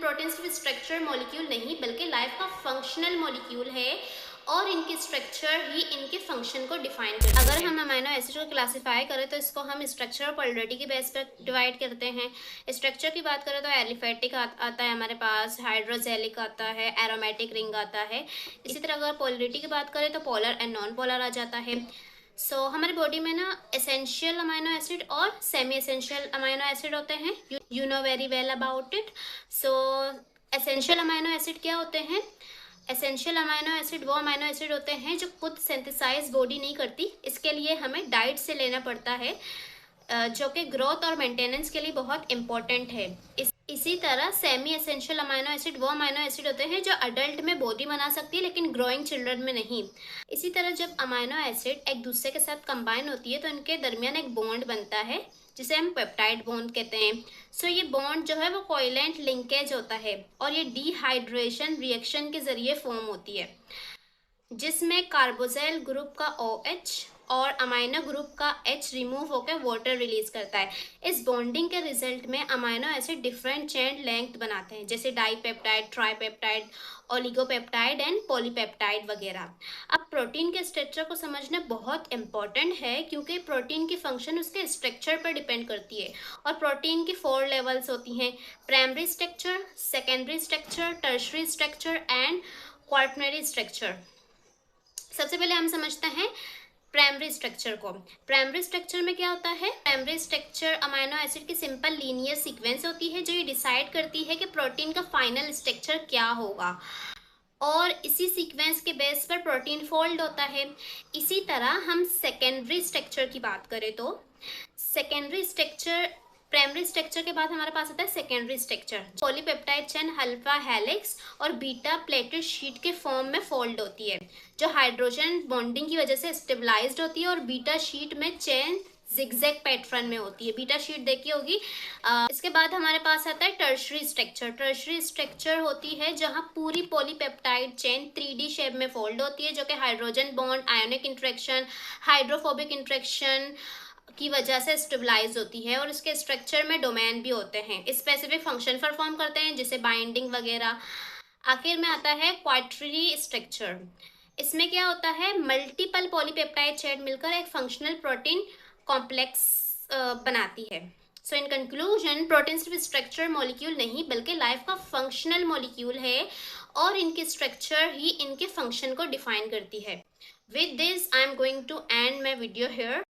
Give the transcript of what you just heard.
Protein सिर्फ structure molecule नहीं बल्कि लाइफ का फंक्शनल मॉलिक्यूल है और इनके स्ट्रक्चर ही इनके फंक्शन को डिफाइन करते हैं। अगर हम अमीनो एसिड को क्लासिफाई करें तो इसको हम स्ट्रक्चर और पोलैरिटी के बेस पर डिवाइड करते हैं। स्ट्रक्चर की बात करें तो एलिफेटिक आता है हमारे पास, हाइड्रोजेलिक आता है, एरोमेटिक रिंग आता है। इसी तरह अगर पोलैरिटी की बात करें तो पोलर एंड नॉन पोलर आ जाता है। हमारी बॉडी में ना एसेंशियल अमीनो एसिड और सेमी एसेंशियल अमीनो एसिड होते हैं। You know very well about it. Essential amino acid क्या होते हैं? एसेंशियल अमीनो एसिड वो अमीनो एसिड होते हैं जो खुद सिंथेसाइज बॉडी नहीं करती, इसके लिए हमें डाइट से लेना पड़ता है, जो कि ग्रोथ और मेंटेनेंस के लिए बहुत इंपॉर्टेंट है। इसी तरह सेमी एसेंशियल अमीनो एसिड वो अमीनो एसिड होते हैं जो अडल्ट में बॉडी बना सकती है लेकिन ग्रोइंग चिल्ड्रन में नहीं। इसी तरह जब अमीनो एसिड एक दूसरे के साथ कंबाइन होती है तो इनके दरमियान एक बॉन्ड बनता है जिसे हम पेप्टाइड बॉन्ड कहते हैं। ये बॉन्ड जो है वो कोवैलेंट लिंकेज होता है और ये डिहाइड्रेशन रिएक्शन के जरिए फॉर्म होती है, जिसमें कार्बोक्सिल ग्रुप का OH और अमाइनो ग्रुप का H रिमूव होकर वाटर रिलीज करता है। इस बॉन्डिंग के रिजल्ट में amino acid different chain length बनाते हैं, जैसे dipeptide, tripeptide, oligopeptide and polypeptide वगैरह। अब प्रोटीन के स्ट्रक्चर को समझना बहुत इंपॉर्टेंट है क्योंकि प्रोटीन की फंक्शन उसके स्ट्रक्चर पर डिपेंड करती है। और प्रोटीन की 4 लेवल्स होती हैं: primary structure, secondary structure, tertiary structure and quaternary structure. सबसे पहले हम समझते हैं प्राइमरी स्ट्रक्चर को। प्राइमरी स्ट्रक्चर में क्या होता है? प्राइमरी स्ट्रक्चर अमीनो एसिड की सिंपल लीनियर सीक्वेंस होती है जो ये डिसाइड करती है कि प्रोटीन का फाइनल स्ट्रक्चर क्या होगा, और इसी सीक्वेंस के बेस पर प्रोटीन फोल्ड होता है। इसी तरह हम सेकेंडरी स्ट्रक्चर की बात करें तो सेकेंडरी स्ट्रक्चर, प्राइमरी स्ट्रक्चर के बाद हमारे पास आता है secondary structure. Polypeptide chain alpha helix और बीटा प्लेटेड शीट के फॉर्म में फोल्ड होती है, जो हाइड्रोजन बॉन्डिंग की वजह से स्टेबलाइज्ड होती है, और बीटा शीट में चेन जिगजैग पैटर्न में होती है। बीटा शीट देखी होगी। इसके बाद हमारे पास आता है टर्शरी स्ट्रक्चर। टर्शरी स्ट्रक्चर होती है जहां पूरी पॉलीपेप्टाइड चेन 3D शेप में फोल्ड होती है, जो कि hydrogen bond, ionic interaction, hydrophobic interaction की वजह से स्टेबलाइज होती है, और इसके स्ट्रक्चर में डोमेन भी होते हैं, स्पेसिफिक फंक्शन परफॉर्म करते हैं जैसे बाइंडिंग वगैरह। आखिर में आता है क्वार्टरी स्ट्रक्चर। इसमें क्या होता है? मल्टीपल पॉलीपेप्टाइड चेन मिलकर एक फंक्शनल प्रोटीन कॉम्प्लेक्स बनाती है। इन कंक्लूजन, प्रोटीन सिर्फ स्ट्रक्चर मॉलिक्यूल नहीं बल्कि लाइफ का फंक्शनल मॉलिक्यूल है और इनके स्ट्रक्चर ही इनके फंक्शन को डिफाइन करती है। With this I am going to end my video here.